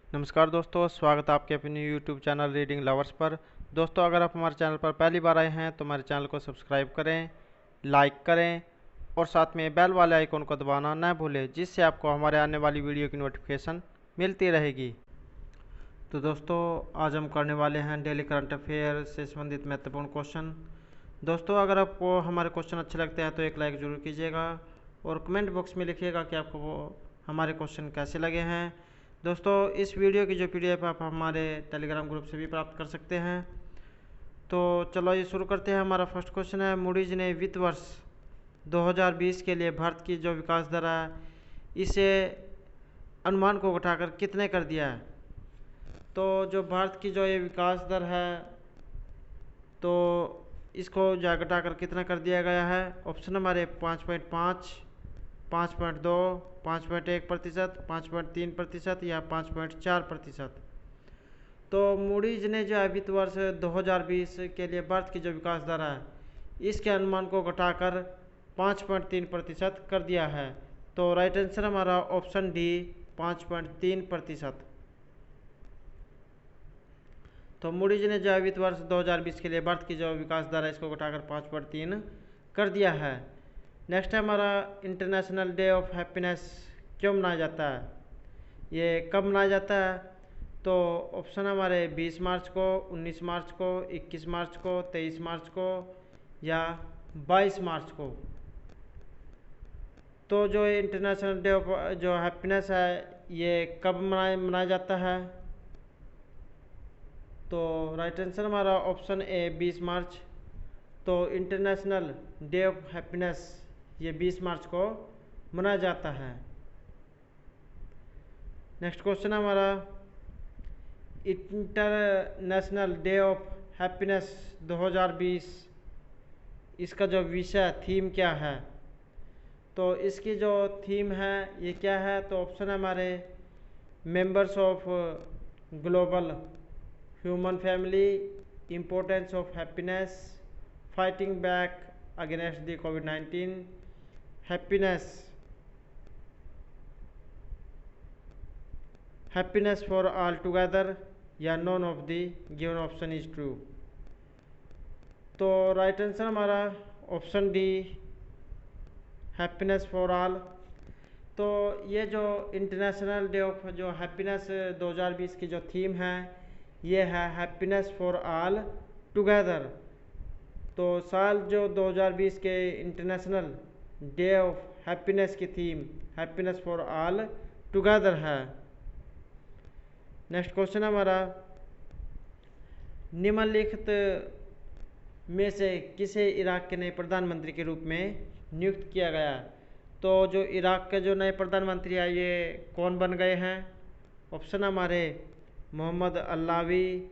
नमस्कार दोस्तों, स्वागत है आपके अपने YouTube चैनल रीडिंग लवर्स पर। दोस्तों, अगर आप हमारे चैनल पर पहली बार आए हैं तो हमारे चैनल को सब्सक्राइब करें, लाइक करें और साथ में बेल वाले आइकन को दबाना न भूलें, जिससे आपको हमारे आने वाली वीडियो की नोटिफिकेशन मिलती रहेगी। तो दोस्तों, आज हम करने वाले हैं डेली करंट अफेयर से संबंधित महत्वपूर्ण क्वेश्चन। दोस्तों, अगर आपको हमारे क्वेश्चन अच्छे लगते हैं तो एक लाइक ज़रूर कीजिएगा और कमेंट बॉक्स में लिखिएगा कि आपको वो हमारे क्वेश्चन कैसे लगे हैं। दोस्तों, इस वीडियो की जो PDF आप हमारे टेलीग्राम ग्रुप से भी प्राप्त कर सकते हैं। तो चलो ये शुरू करते हैं। हमारा फर्स्ट क्वेश्चन है, मूडीज ने वित्त वर्ष 2020 के लिए भारत की जो विकास दर है इसे अनुमान को घटाकर कितने कर दिया है। तो जो भारत की जो ये विकास दर है तो इसको जो घटाकर कितना कर दिया गया है। ऑप्शन हमारे 5.5, 5.2, 5.1%, 5.3% या 5.4%। तो मूडीज ने जो है वित्त वर्ष 2020 के लिए भारत की जो विकास दर है इसके अनुमान को घटाकर 5.3% कर दिया है। तो राइट आंसर हमारा ऑप्शन डी 5.3%। तो मूडीज ने जो है वित्त वर्ष 2020 के लिए भारत की जो विकास दर है इसको घटाकर 5.3 कर दिया है। नेक्स्ट है हमारा, इंटरनेशनल डे ऑफ हैप्पीनेस क्यों मनाया जाता है, ये कब मनाया जाता है। तो ऑप्शन हमारे 20 मार्च को, 19 मार्च को, 21 मार्च को, 23 मार्च को या 22 मार्च को। तो जो इंटरनेशनल डे ऑफ जो हैप्पीनेस है ये कब मनाया जाता है। तो राइट आंसर हमारा ऑप्शन ए 20 मार्च। तो इंटरनेशनल डे ऑफ हैप्पीनेस ये 20 मार्च को मनाया जाता है। नेक्स्ट क्वेश्चन हमारा, इंटरनेशनल डे ऑफ हैप्पीनेस 2020 इसका जो विषय थीम क्या है। तो इसकी जो थीम है ये क्या है। तो ऑप्शन है हमारे, members of global human family, importance of happiness, fighting back against the कोविड-19, हैप्पीनेस फॉर ऑल टुगेदर या none of the given option is true. तो राइट आंसर हमारा option D happiness for all. तो ये जो international day of जो happiness 2020 की जो थीम है ये है हैप्पीनेस फॉर ऑल टुगेदर। तो साल जो 2020 के इंटरनेशनल डे ऑफ हैप्पीनेस की theme happiness for all together है। नेक्स्ट क्वेश्चन हमारा, निम्नलिखित में से किसे इराक के नए प्रधानमंत्री के रूप में नियुक्त किया गया। तो जो इराक के जो नए प्रधानमंत्री है ये कौन बन गए हैं। ऑप्शन हमारे, मोहम्मद अल्लावी,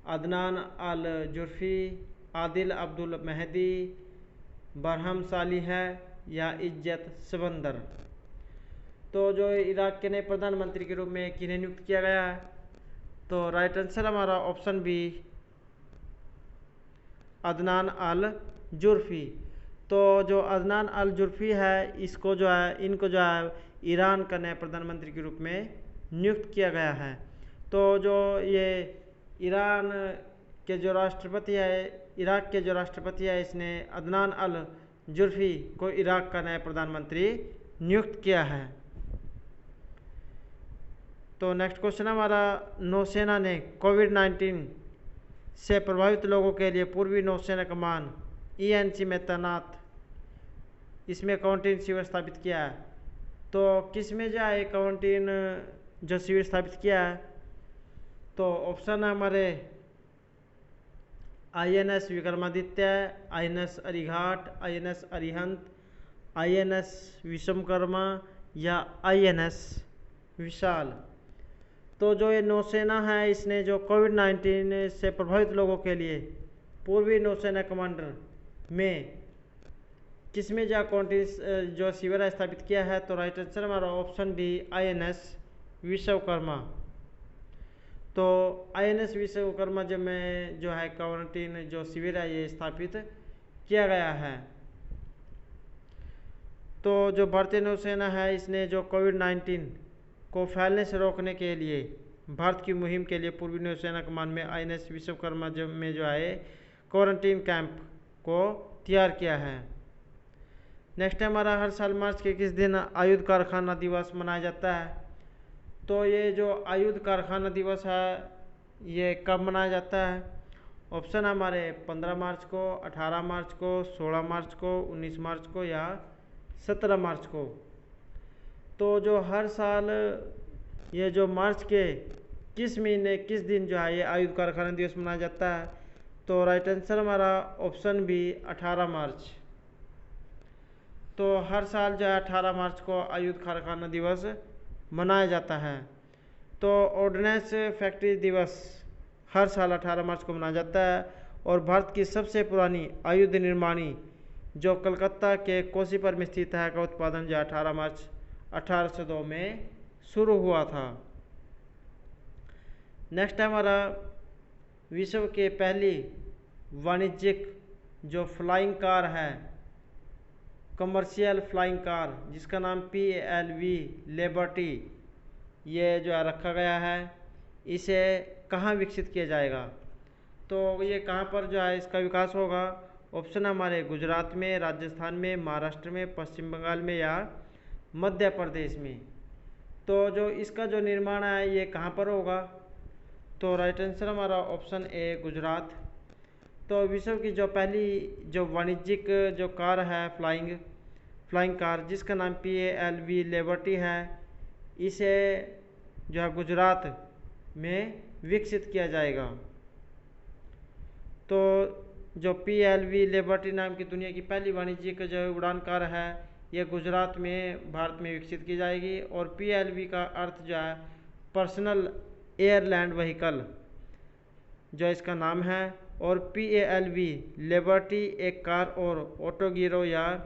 अदनान अल जुर्फी, आदिल अब्दुल मेहदी, बरहम सालिह है या इज्जत सबंदर। तो जो इराक के नए प्रधानमंत्री के रूप में किन्हें नियुक्त किया गया है। तो राइट आंसर हमारा ऑप्शन बी अदनान अल जुर्फी। तो जो अदनान अल जुर्फी है इसको जो है इनको जो है ईरान का नया प्रधानमंत्री के रूप में नियुक्त किया गया है। तो जो ये ईरान के जो राष्ट्रपति है इराक के जो राष्ट्रपति है इसने अदनान अल जुर्फी को इराक का नया प्रधानमंत्री नियुक्त किया है। तो नेक्स्ट क्वेश्चन हमारा, नौसेना ने कोविड-19 से प्रभावित लोगों के लिए पूर्वी नौसेना कमान ENC में तैनात इसमें क्वारंटीन शिविर स्थापित किया है। तो किस में जो है क्वारंटीन जो शिविर स्थापित किया है। तो ऑप्शन है हमारे INS Vikramaditya, INS Arighat, INS Arihant, INS Vishwakarma या INS विशाल। तो जो ये नौसेना है इसने जो कोविड-19 से प्रभावित लोगों के लिए पूर्वी नौसेना कमांडर में किसमें जो क्वारंटीन जो शिविर स्थापित किया है। तो राइट आंसर हमारा ऑप्शन डी INS विश्वकर्मा। तो INS विश्वकर्मा जो में जो है क्वारंटीन जो शिविर है ये स्थापित किया गया है। तो जो भारतीय नौसेना है इसने जो कोविड-19 को फैलने से रोकने के लिए भारत की मुहिम के लिए पूर्वी नौसेना कमान में INS विश्वकर्मा में जो है क्वारंटीन कैंप को तैयार किया है। नेक्स्ट है हमारा, हर साल मार्च के किस दिन आयुध कारखाना दिवस मनाया जाता है? तो ये जो आयुध कारखाना दिवस है ये कब मनाया जाता है? ऑप्शन हमारे 15 मार्च को, 18 मार्च को, 16 मार्च को, 19 मार्च को या 17 मार्च को। तो जो हर साल ये जो मार्च के किस महीने किस दिन जो है ये आयुध कारखाना दिवस मनाया जाता है? तो राइट आंसर हमारा ऑप्शन बी 18 मार्च। तो हर साल जो है 18 मार्च को आयुध कारखाना दिवस मनाया जाता है। तो ऑर्डिनेंस फैक्ट्री दिवस हर साल 18 मार्च को मनाया जाता है और भारत की सबसे पुरानी आयुध निर्माणी जो कलकत्ता के कोसीपर में स्थित है का उत्पादन जो 18 मार्च 1802 में शुरू हुआ था। नेक्स्ट है हमारा, विश्व के पहली वाणिज्यिक जो फ्लाइंग कार है, कमर्शियल फ्लाइंग कार, जिसका नाम PALV लिबर्टी ये जो है रखा गया है, इसे कहाँ विकसित किया जाएगा? तो ये कहाँ पर जो है इसका विकास होगा? ऑप्शन हमारे गुजरात में, राजस्थान में, महाराष्ट्र में, पश्चिम बंगाल में या मध्य प्रदेश में। तो जो इसका जो निर्माण है ये कहाँ पर होगा? तो राइट आंसर हमारा ऑप्शन ए गुजरात। तो विश्व की जो पहली जो वाणिज्यिक जो कार है फ्लाइंग कार जिसका नाम PALV लिबर्टी है, इसे जो है गुजरात में विकसित किया जाएगा। तो जो PALV लिबर्टी नाम की दुनिया की पहली वाणिज्यिक जो उड़ान कार है ये गुजरात में भारत में विकसित की जाएगी। और PALV का अर्थ जो है पर्सनल एयरलैंड व्हीकल जो इसका नाम है। और PALV लिबर्टी एक कार और ऑटोगिरो या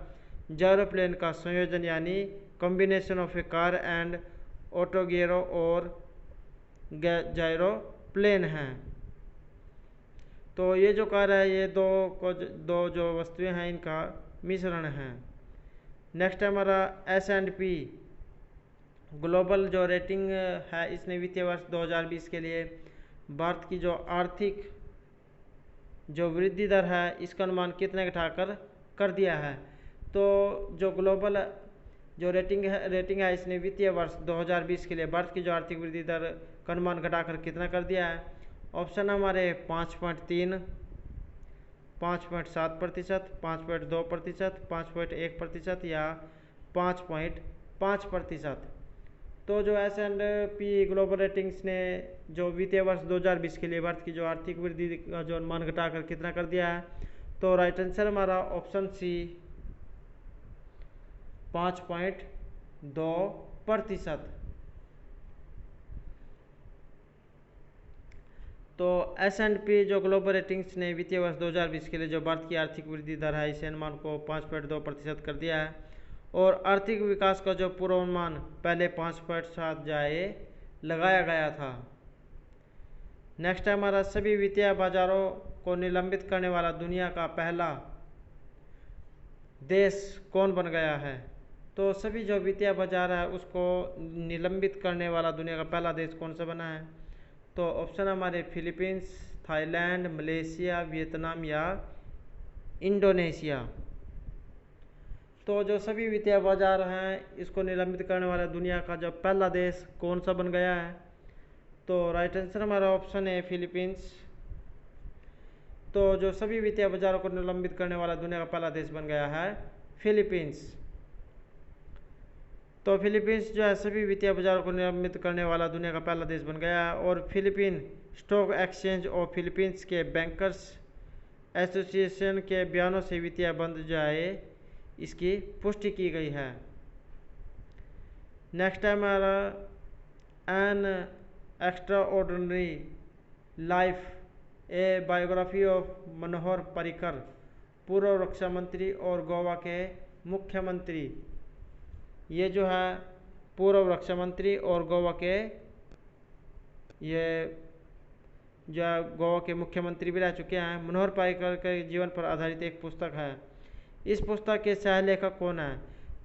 जायरोप्लेन का संयोजन यानी combination of a car and autogiro और जायरोप्लेन है। तो ये जो कार है ये दो जो वस्तुएं हैं इनका मिश्रण है। नेक्स्ट है हमारा S&P ग्लोबल जो रेटिंग है इसने वित्तीय वर्ष 2020 के लिए भारत की जो आर्थिक जो वृद्धि दर है इसका अनुमान कितने घटाकर कर दिया है? तो जो ग्लोबल जो रेटिंग है इसने वित्तीय वर्ष 2020 के लिए भारत की जो आर्थिक वृद्धि दर का अनुमान घटाकर कितना कर दिया है? ऑप्शन हमारे 5.3, 5.7%, 5.2%, 5.1% या 5.5%। तो जो S&P ग्लोबल रेटिंग्स ने जो वित्तीय वर्ष 2020 के लिए भारत की जो आर्थिक वृद्धि का जो अनुमान घटाकर कितना कर दिया है? तो राइट आंसर हमारा ऑप्शन सी 5.2%। तो S&P जो ग्लोबल रेटिंग्स ने वित्तीय वर्ष 2020 के लिए जो भारत की आर्थिक वृद्धि दर है इसे अनुमान को 5.2% कर दिया है और आर्थिक विकास का जो पूर्वानुमान पहले 5.7 जाए लगाया गया था। नेक्स्ट है हमारा, सभी वित्तीय बाजारों को निलंबित करने वाला दुनिया का पहला देश कौन बन गया है? तो सभी जो वित्तीय बाजार है उसको निलंबित करने वाला दुनिया का पहला देश कौन सा बना है? तो ऑप्शन हमारे फिलीपींस, थाईलैंड, मलेशिया, वियतनाम या इंडोनेशिया। तो जो सभी वित्तीय बाजार हैं इसको निलंबित करने वाला दुनिया का जो पहला देश कौन सा बन गया है? तो राइट आंसर हमारा ऑप्शन है फिलीपींस। तो जो सभी वित्तीय बाजारों को निलंबित करने वाला दुनिया का पहला देश बन गया है फिलीपींस। तो फिलीपींस जो है सभी वित्तीय बाजारों को निलंबित करने वाला दुनिया का पहला देश बन गया है और फिलीपीन स्टॉक एक्सचेंज और फिलीपींस के बैंकर्स एसोसिएशन के बयानों से वित्तीय बंद जो है इसकी पुष्टि की गई है। नेक्स्ट है हमारा, an extraordinary life a biography of Manohar Parrikar, पूर्व रक्षा मंत्री और गोवा के मुख्यमंत्री। ये जो है पूर्व रक्षा मंत्री और गोवा के ये जो गोवा के मुख्यमंत्री भी रह चुके हैं। मनोहर पर्रिकर के जीवन पर आधारित एक पुस्तक है। इस पुस्तक के सह लेखक कौन है?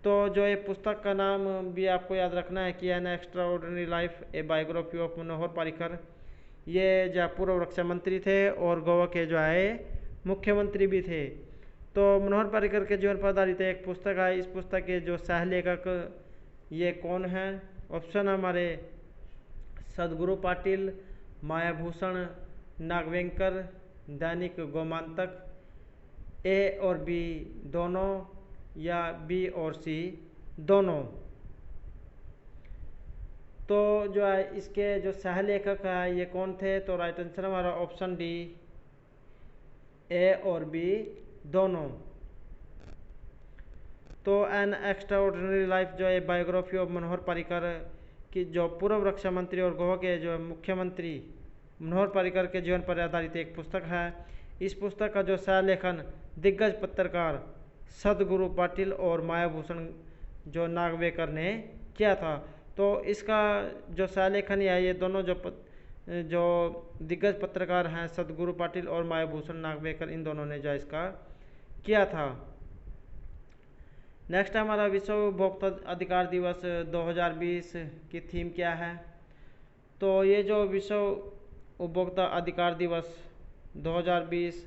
तो जो ये पुस्तक का नाम भी आपको याद रखना है कि an extraordinary life a biography of Manohar Parrikar. ये जो पूर्व रक्षा मंत्री थे और गोवा के जो है मुख्यमंत्री भी थे। तो मनोहर पर्रिकर के जीवन पर आधारित एक पुस्तक है। इस पुस्तक के जो सह लेखक ये कौन है? ऑप्शन हमारे सदगुरु पाटिल, मायाभूषण नागवेंकर, दैनिक गोमांतक, ए और बी दोनों, या बी और सी दोनों। तो जो है इसके जो सह लेखक है ये कौन थे? तो राइट आंसर हमारा ऑप्शन डी, ए और बी दोनों। तो एन एक्स्ट्रा ऑर्डिनरी लाइफ जो है बायोग्राफी ऑफ मनोहर पर्रिकर की जो पूर्व रक्षा मंत्री और गोवा के जो मुख्यमंत्री मनोहर पर्रिकर के जीवन पर आधारित एक पुस्तक है। इस पुस्तक का जो सह लेखन दिग्गज पत्रकार सदगुरु पाटिल और मायाभूषण जो नागवेकर ने किया था। तो इसका जो सह लेखन है ये दोनों जो दिग्गज पत्रकार हैं सदगुरु पाटिल और मायाभूषण नागवेकर, इन दोनों ने जो इसका किया था। नेक्स्ट हमारा विश्व उपभोक्ता अधिकार दिवस 2020 की थीम क्या है? तो ये जो विश्व उपभोक्ता अधिकार दिवस 2020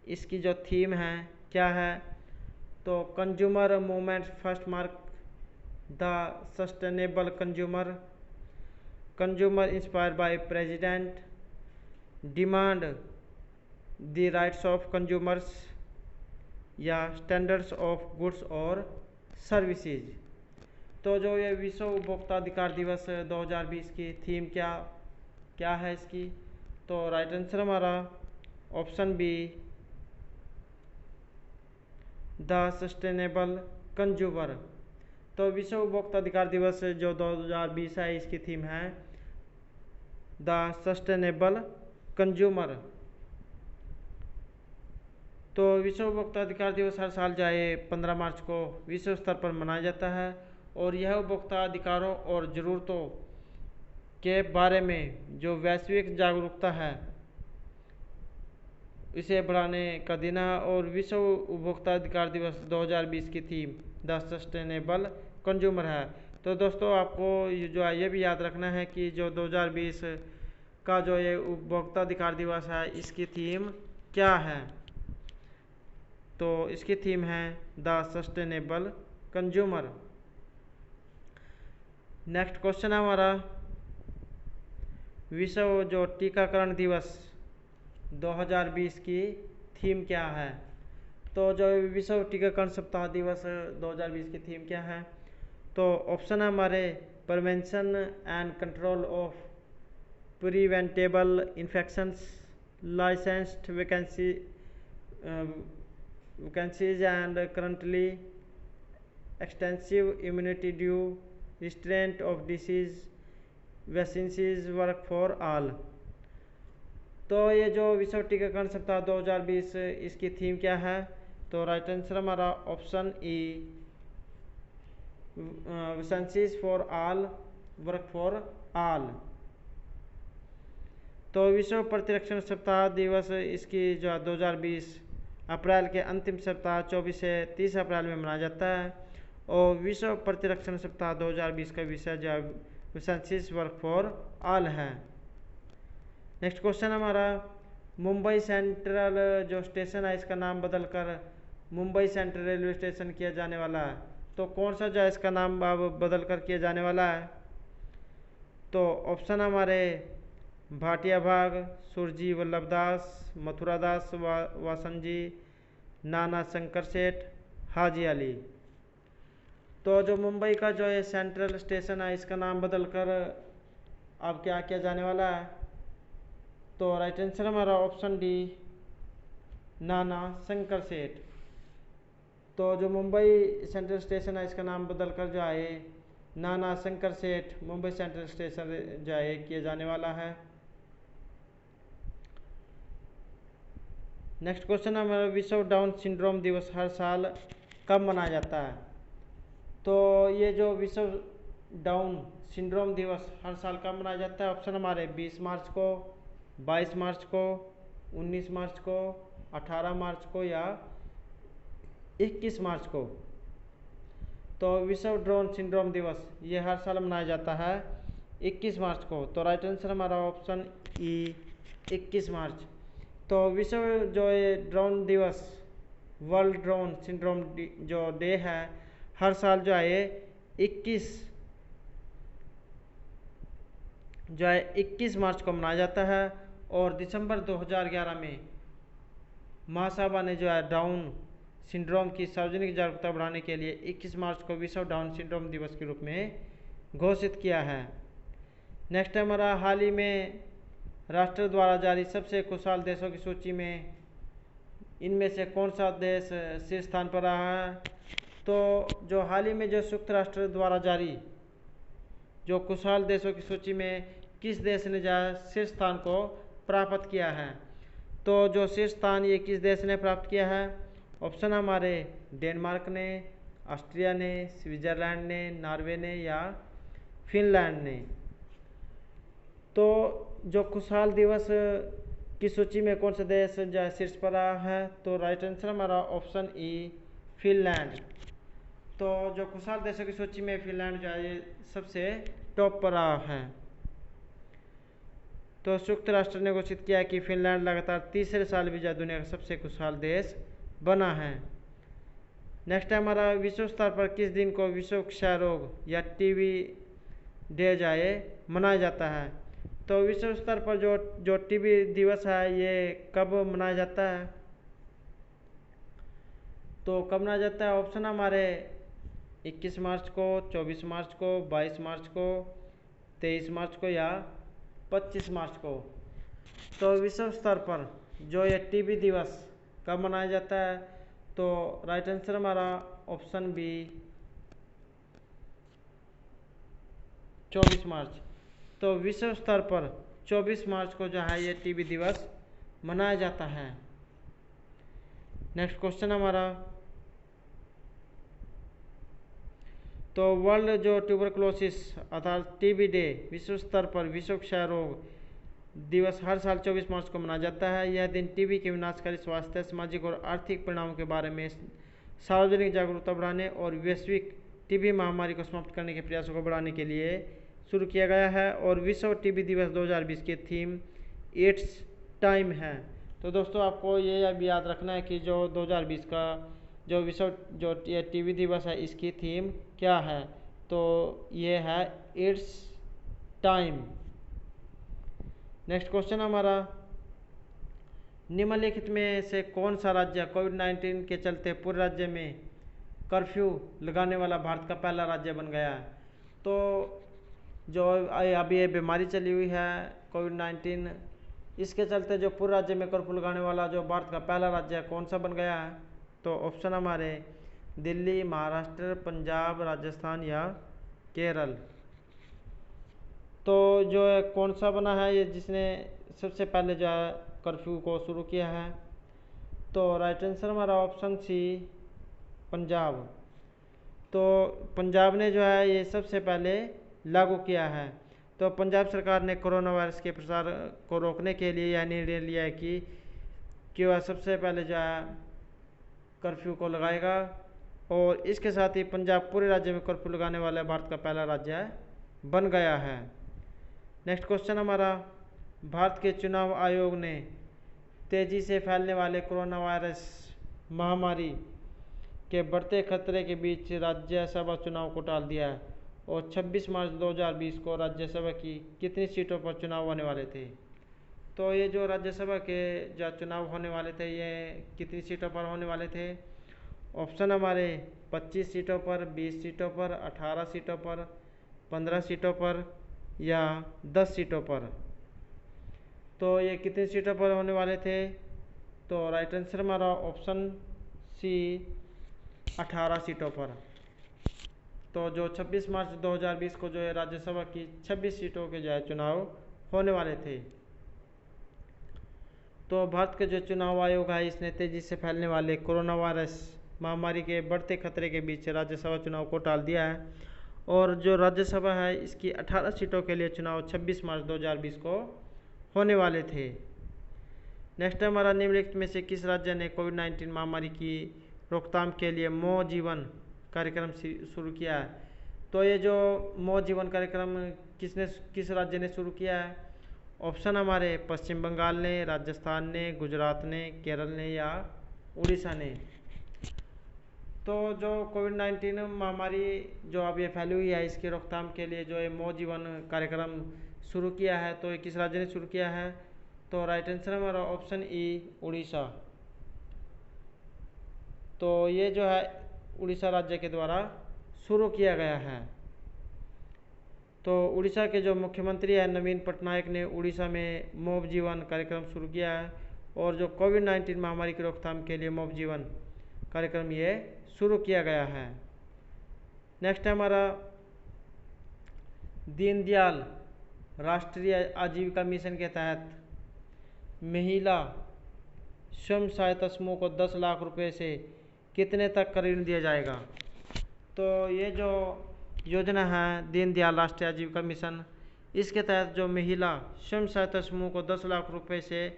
इसकी जो थीम है क्या है? तो consumer movement first mark the sustainable consumer, consumer inspired by president, demand the rights of consumers, या स्टैंडर्ड्स ऑफ गुड्स और सर्विसेज। तो जो ये विश्व उपभोक्ता अधिकार दिवस 2020 की थीम क्या है इसकी? तो राइट आंसर हमारा option B, the sustainable consumer. तो विश्व उपभोक्ता अधिकार दिवस जो 2020 है इसकी थीम है द सस्टेनेबल कंज्यूमर। तो विश्व उपभोक्ता अधिकार दिवस हर साल जाए 15 मार्च को विश्व स्तर पर मनाया जाता है और यह उपभोक्ता अधिकारों और ज़रूरतों के बारे में जो वैश्विक जागरूकता है इसे बढ़ाने का दिन है। और विश्व उपभोक्ता अधिकार दिवस 2020 की थीम द सस्टेनेबल कंज्यूमर है। तो दोस्तों आपको जो है ये भी याद रखना है कि जो 2020 का जो ये उपभोक्ता अधिकार दिवस है इसकी थीम क्या है? तो इसकी थीम है the sustainable consumer. Next question है हमारा विश्व जो टीकाकरण दिवस 2020 की थीम क्या है? तो जो विश्व टीकाकरण सप्ताह दिवस 2020 की थीम क्या है? तो ऑप्शन है हमारे prevention and control of preventable infections, licensed vacancies and currently extensive immunity due, restraint of disease, vaccines work for all. तो ये जो विश्व टीकाकरण सप्ताह 2020 इसकी थीम क्या है? तो राइट आंसर हमारा option E, vaccines for all work for all. तो विश्व प्रतिरक्षण सप्ताह दिवस इसकी जो 2020 अप्रैल के अंतिम सप्ताह 24 से 30 अप्रैल में मनाया जाता है और विश्व प्रतिरक्षण सप्ताह 2020 का विषय जो वैक्सीन्स वर्क फॉर ऑल है। नेक्स्ट क्वेश्चन हमारा मुंबई सेंट्रल जो स्टेशन है इसका नाम बदलकर मुंबई सेंट्रल रेलवे स्टेशन किया जाने वाला है। तो कौन सा जो है इसका नाम अब बदल कर किया जाने वाला है? तो ऑप्शन हमारे भाटिया बाग, सुरजी वल्लभदास, मथुरादास वासनजी, नाना शंकर सेठ, हाजी अली। तो जो मुंबई का जो है सेंट्रल स्टेशन है इसका नाम बदलकर अब क्या किया जाने वाला है? तो राइट आंसर हमारा ऑप्शन डी, नाना शंकर सेठ। तो जो मुंबई सेंट्रल स्टेशन है इसका नाम बदलकर जो है नाना शंकर सेठ मुंबई सेंट्रल स्टेशन जो है किया जाने वाला है। नेक्स्ट क्वेश्चन हमारा विश्व डाउन सिंड्रोम दिवस हर साल कब मनाया जाता है? तो ये जो विश्व डाउन सिंड्रोम दिवस हर साल कब मनाया जाता है? ऑप्शन हमारे 20 मार्च को, 22 मार्च को, 19 मार्च को, 18 मार्च को या 21 मार्च को। तो विश्व ड्रोन सिंड्रोम दिवस ये हर साल मनाया जाता है 21 मार्च को। तो राइट आंसर हमारा ऑप्शन ई 21 मार्च। तो विश्व जो ये ड्रोन दिवस वर्ल्ड ड्रोन सिंड्रोम जो डे है हर साल जो है ये 21 मार्च को मनाया जाता है। और दिसंबर 2011 में महासभा ने जो है डाउन सिंड्रोम की सार्वजनिक जागरूकता बढ़ाने के लिए 21 मार्च को विश्व डाउन सिंड्रोम दिवस के रूप में घोषित किया है। नेक्स्ट है हमारा हाल ही में राष्ट्र द्वारा जारी सबसे खुशहाल देशों की सूची में इनमें से कौन सा देश शीर्ष स्थान पर रहा है। तो जो हाल ही में जो संयुक्त राष्ट्र द्वारा जारी जो खुशहाल देशों की सूची में किस देश ने शीर्ष स्थान को प्राप्त किया है। तो जो शीर्ष स्थान ये किस देश ने प्राप्त किया है। ऑप्शन हमारे डेनमार्क ने, ऑस्ट्रिया ने, स्विट्जरलैंड ने, नॉर्वे ने या फिनलैंड ने। तो जो खुशहाल दिवस की सूची में कौन सा देश जो शीर्ष पर रहा है। तो राइट आंसर हमारा ऑप्शन ई फिनलैंड। तो जो खुशहाल देशों की सूची में फिनलैंड जो है ये सबसे टॉप पर रहा है। तो संयुक्त राष्ट्र ने घोषित किया कि फिनलैंड लगातार तीसरे साल भी दुनिया का सबसे खुशहाल देश बना है। नेक्स्ट है हमारा विश्व स्तर पर किस दिन को विश्व क्षय रोग या टीबी डे जाए मनाया जाता है। तो विश्व स्तर पर जो टीबी दिवस है ये कब मनाया जाता है। तो कब मनाया जाता है। ऑप्शन हमारे 21 मार्च को, 24 मार्च को, 22 मार्च को, 23 मार्च को या 25 मार्च को। तो विश्व स्तर पर जो ये टीबी दिवस कब मनाया जाता है। तो राइट आंसर हमारा ऑप्शन बी 24 मार्च। तो विश्व स्तर पर 24 मार्च को जो है ये टीबी दिवस मनाया जाता है। नेक्स्ट क्वेश्चन हमारा तो वर्ल्ड जो ट्यूबरकुलोसिस अर्थात टीबी डे विश्व स्तर पर विश्व क्षय रोग दिवस हर साल 24 मार्च को मनाया जाता है। यह दिन टीबी के विनाशकारी स्वास्थ्य, सामाजिक और आर्थिक परिणामों के बारे में सार्वजनिक जागरूकता बढ़ाने और वैश्विक टीबी महामारी को समाप्त करने के प्रयासों को बढ़ाने के लिए शुरू किया गया है। और विश्व टीबी दिवस 2020 की थीम इट्स टाइम है। तो दोस्तों आपको ये भी याद रखना है कि जो 2020 का जो विश्व जो टीबी दिवस है इसकी थीम क्या है। तो ये है इट्स टाइम। नेक्स्ट क्वेश्चन हमारा निम्नलिखित में से कौन सा राज्य कोविड-19 के चलते पूरे राज्य में कर्फ्यू लगाने वाला भारत का पहला राज्य बन गया है। तो जो अभी ये बीमारी चली हुई है कोविड-19 इसके चलते जो पूरे राज्य में कर्फ्यू लगाने वाला जो भारत का पहला राज्य कौन सा बन गया है। तो ऑप्शन हमारे दिल्ली, महाराष्ट्र, पंजाब, राजस्थान या केरल। तो जो कौन सा बना है ये जिसने सबसे पहले जो है कर्फ्यू को शुरू किया है। तो राइट आंसर हमारा ऑप्शन सी पंजाब। तो पंजाब ने जो है ये सबसे पहले लागू किया है। तो पंजाब सरकार ने कोरोना वायरस के प्रसार को रोकने के लिए यह निर्णय लिया है कि वह सबसे पहले जो है कर्फ्यू को लगाएगा। और इसके साथ ही पंजाब पूरे राज्य में कर्फ्यू लगाने वाला भारत का पहला राज्य बन गया है। नेक्स्ट क्वेश्चन हमारा भारत के चुनाव आयोग ने तेज़ी से फैलने वाले कोरोना वायरस महामारी के बढ़ते खतरे के बीच राज्यसभा चुनाव को टाल दिया है। और 26 मार्च 2020 को राज्यसभा की कितनी सीटों पर चुनाव होने वाले थे। तो ये जो राज्यसभा के जो चुनाव होने वाले थे ये कितनी सीटों पर होने वाले थे। ऑप्शन हमारे 25 सीटों पर, 20 सीटों पर, 18 सीटों पर, 15 सीटों पर या 10 सीटों पर। तो ये कितनी सीटों पर होने वाले थे। तो राइट आंसर हमारा ऑप्शन सी 18 सीटों पर। तो जो 26 मार्च 2020 को जो है राज्यसभा की 26 सीटों के जो है चुनाव होने वाले थे। तो भारत के जो चुनाव आयोग है इसने तेज़ी से फैलने वाले कोरोना वायरस महामारी के बढ़ते खतरे के बीच राज्यसभा चुनाव को टाल दिया है। और जो राज्यसभा है इसकी 18 सीटों के लिए चुनाव 26 मार्च 2020 को होने वाले थे। नेक्स्ट हमारा निम्नलिखित में से किस राज्य ने कोविड-19 महामारी की रोकथाम के लिए मौ जीवन कार्यक्रम शुरू किया है। तो ये जो मौ जीवन कार्यक्रम किस राज्य ने शुरू किया है? ऑप्शन हमारे पश्चिम बंगाल ने, राजस्थान ने, गुजरात ने, केरल ने या उड़ीसा ने। तो जो कोविड-19 महामारी जो अब ये फैली हुई है, इसकी रोकथाम के लिए जो ये मौ जीवन कार्यक्रम शुरू किया है, तो ये किस राज्य ने शुरू किया है? तो राइट आंसर हमारा ऑप्शन ई, उड़ीसा। तो ये जो है उड़ीसा राज्य के द्वारा शुरू किया गया है। तो उड़ीसा के जो मुख्यमंत्री है नवीन पटनायक ने उड़ीसा में मौ जीवन कार्यक्रम शुरू किया है, और जो कोविड-19 महामारी की रोकथाम के लिए मौ जीवन कार्यक्रम ये शुरू किया गया है। नेक्स्ट है हमारा दीनदयाल राष्ट्रीय आजीविका मिशन के तहत महिला स्वयं सहायता समूह को 10 लाख रुपए से कितने तक का ऋण दिया जाएगा? तो ये जो योजना है दीनदयाल राष्ट्रीय आजीविका मिशन, इसके तहत जो महिला स्वयं सहायता समूह को 10 लाख रुपए से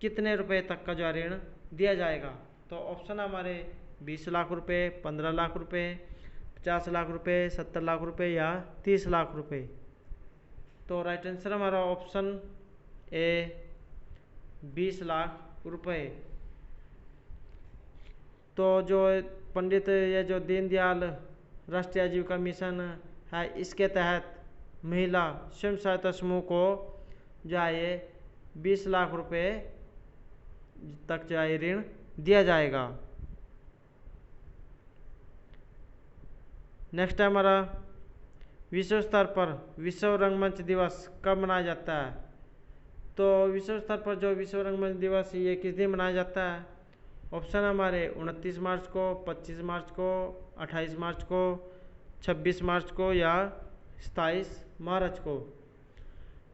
कितने रुपए तक का जो ऋण दिया जाएगा? तो ऑप्शन हमारे 20 लाख रुपए, 15 लाख रुपए, 50 लाख रुपए, 70 लाख रुपए या 30 लाख रुपए। तो राइट आंसर हमारा ऑप्शन ए, 20 लाख रुपए। तो जो पंडित ये जो दीनदयाल राष्ट्रीय आजीविका मिशन है, इसके तहत महिला स्वयं सहायता समूह को जो है ये 20 लाख रुपए तक जो है ऋण दिया जाएगा। नेक्स्ट है हमारा विश्व स्तर पर विश्व रंगमंच दिवस कब मनाया जाता है? तो विश्व स्तर पर जो विश्व रंगमंच दिवस ये किस दिन मनाया जाता है? ऑप्शन हमारे 29 मार्च को, 25 मार्च को, 28 मार्च को, 26 मार्च को या 27 मार्च को।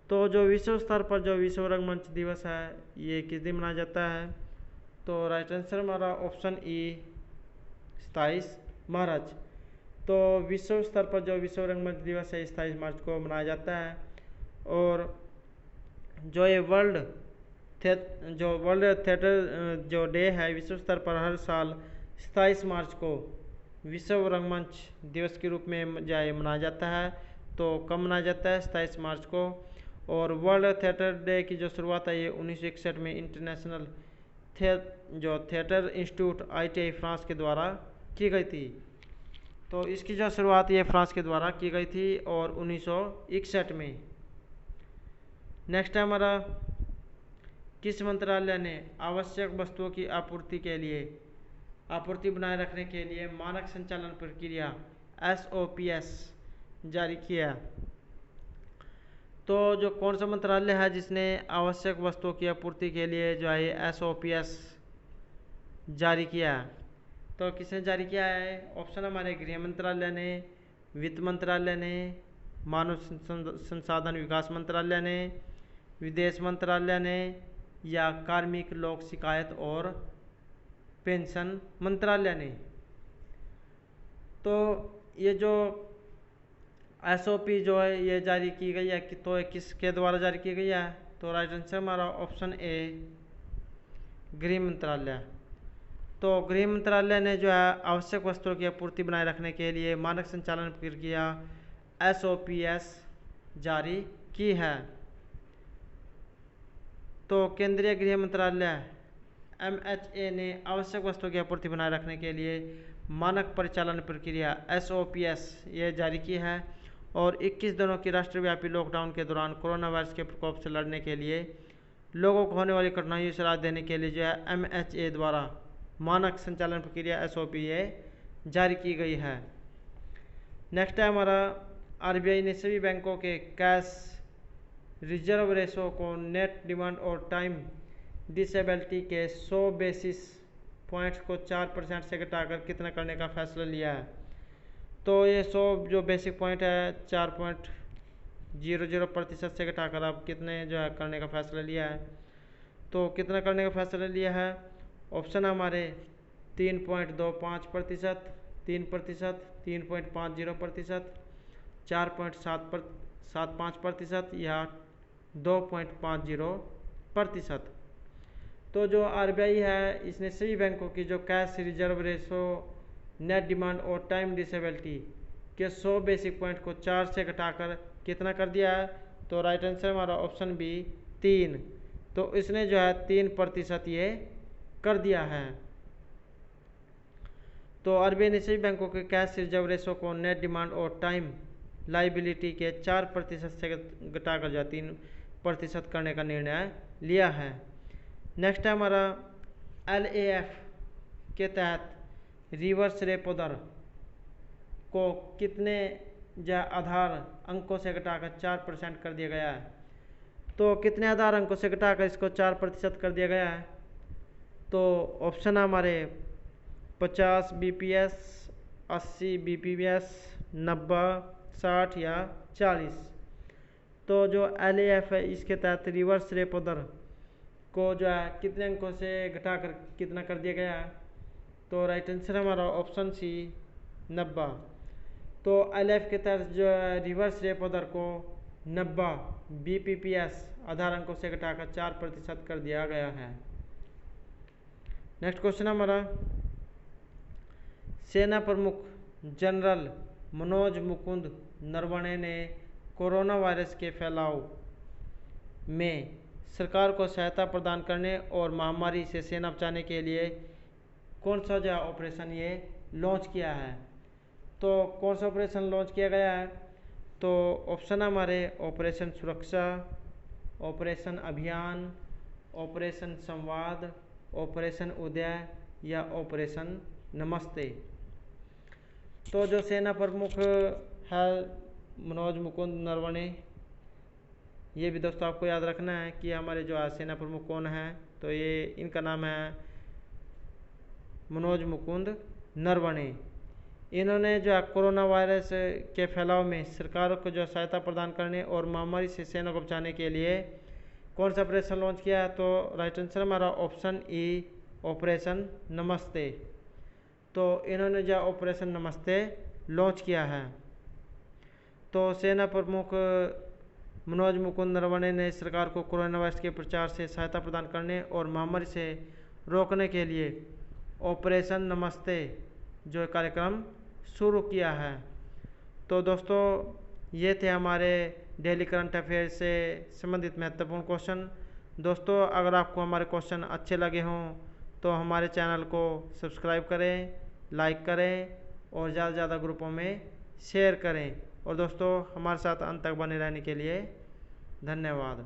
तो जो विश्व स्तर पर जो विश्व रंगमंच दिवस है ये किस दिन मनाया जाता है? तो राइट आंसर हमारा ऑप्शन ई, 27 मार्च। तो विश्व स्तर पर जो विश्व रंगमंच दिवस है 27 मार्च को मनाया जाता है। और जो ये वर्ल्ड थिएटर जो डे है विश्व स्तर पर हर साल 27 मार्च को विश्व रंगमंच दिवस के रूप में जो है मनाया जाता है। तो कब मनाया जाता है? 27 मार्च को। और वर्ल्ड थिएटर डे की जो शुरुआत है ये 1961 में international theatre institute ITI France के द्वारा की गई थी। तो इसकी जो शुरुआत ये फ्रांस के द्वारा की गई थी और 1961 में। नेक्स्ट है हमारा किस मंत्रालय ने आवश्यक वस्तुओं की आपूर्ति बनाए रखने के लिए मानक संचालन प्रक्रिया SOPS जारी किया? तो जो कौन सा मंत्रालय है जिसने आवश्यक वस्तुओं की आपूर्ति के लिए जो है SOPS जारी किया? तो किसने जारी किया है? ऑप्शन हमारे गृह मंत्रालय ने, वित्त मंत्रालय ने, मानव संसाधन विकास मंत्रालय ने, विदेश मंत्रालय ने या कार्मिक लोक शिकायत और पेंशन मंत्रालय ने। तो ये जो SOP जो है ये जारी की गई है तो किसके द्वारा जारी की गई है? तो राइट आंसर हमारा ऑप्शन ए, गृह मंत्रालय। तो गृह मंत्रालय ने जो है आवश्यक वस्तुओं की आपूर्ति बनाए रखने के लिए मानक संचालन प्रक्रिया SOPS जारी की है। तो केंद्रीय गृह मंत्रालय MHA ने आवश्यक वस्तुओं की आपूर्ति बनाए रखने के लिए मानक परिचालन प्रक्रिया SOPS ये जारी की है। और 21 दिनों की राष्ट्रव्यापी लॉकडाउन के दौरान कोरोना वायरस के प्रकोप से लड़ने के लिए लोगों को होने वाली कठिनाइयों से राहत देने के लिए जो है MHA द्वारा मानक संचालन प्रक्रिया SOP ये जारी की गई है। नेक्स्ट है हमारा RBI ने सभी बैंकों के कैश रिजर्व रेशो को नेट डिमांड और टाइम डिसेबिलिटी के 100 बेसिस पॉइंट्स को 4% से घटाकर कितना करने का फैसला लिया है? तो ये 100 जो बेसिक पॉइंट है 4.00% से घटाकर अब कितने जो है करने का फैसला लिया है? तो कितना करने का फैसला लिया है? ऑप्शन हमारे 3.25%, 3%, 3.50%, 4.75% या 2.50%। तो जो RBI है इसने सभी बैंकों की जो cash reserve ratio net demand और टाइम डिसेबिलिटी के 100 बेसिक पॉइंट को 4 से घटाकर कितना कर दिया है? तो राइट आंसर हमारा ऑप्शन बी 3। तो इसने जो है 3% ये कर दिया है। तो आरबीआई ने सभी बैंकों के कैश रिजर्व रेशो को नेट डिमांड और टाइम लाइबिलिटी के 4% से घटाकर जो 3% करने का निर्णय लिया है। नेक्स्ट है हमारा LAF के तहत रिवर्स रेपो दर को कितने आधार अंकों से घटाकर 4% कर दिया गया है? तो कितने आधार अंकों से घटाकर इसको 4% कर दिया गया है? तो ऑप्शन है हमारे 50 BPS, 80 BPS, 90, 60 या 40। तो जो LAF है इसके तहत रिवर्स रेपो दर को जो है कितने अंकों से घटाकर कितना कर दिया गया है? तो राइट आंसर हमारा ऑप्शन सी 90। तो LAF के तहत जो है रिवर्स रेपो दर को 90 BPS आधार अंकों से घटाकर 4% कर दिया गया है। नेक्स्ट क्वेश्चन हमारा सेना प्रमुख जनरल मनोज मुकुंद नरवणे ने कोरोना वायरस के फैलाव में सरकार को सहायता प्रदान करने और महामारी से सेना बचाने के लिए कौन सा जो ऑपरेशन ये लॉन्च किया है? तो कौन सा ऑपरेशन लॉन्च किया गया है? तो ऑप्शन हमारे ऑपरेशन सुरक्षा, ऑपरेशन अभियान, ऑपरेशन संवाद, ऑपरेशन उदय या ऑपरेशन नमस्ते। तो जो सेना प्रमुख है मनोज मुकुंद नरवणे, ये भी दोस्तों आपको याद रखना है कि हमारे जो सेना प्रमुख कौन है। तो ये इनका नाम है मनोज मुकुंद नरवणे। इन्होंने जो है कोरोना वायरस के फैलाव में सरकार को जो सहायता प्रदान करने और महामारी से सेना को बचाने के लिए कौन सा ऑपरेशन लॉन्च किया है? तो राइट आंसर हमारा ऑप्शन ई ऑपरेशन नमस्ते। तो इन्होंने जो ऑपरेशन नमस्ते लॉन्च किया है। तो सेना प्रमुख मनोज मुकुंद नरवणे ने सरकार को कोरोना वायरस के प्रचार से सहायता प्रदान करने और महामारी से रोकने के लिए ऑपरेशन नमस्ते जो कार्यक्रम शुरू किया है। तो दोस्तों ये थे हमारे डेली करंट अफेयर से संबंधित महत्वपूर्ण क्वेश्चन। दोस्तों अगर आपको हमारे क्वेश्चन अच्छे लगे हों तो हमारे चैनल को सब्सक्राइब करें, लाइक करें और ज़्यादा से ज़्यादा ग्रुपों में शेयर करें। और दोस्तों हमारे साथ अंत तक बने रहने के लिए धन्यवाद।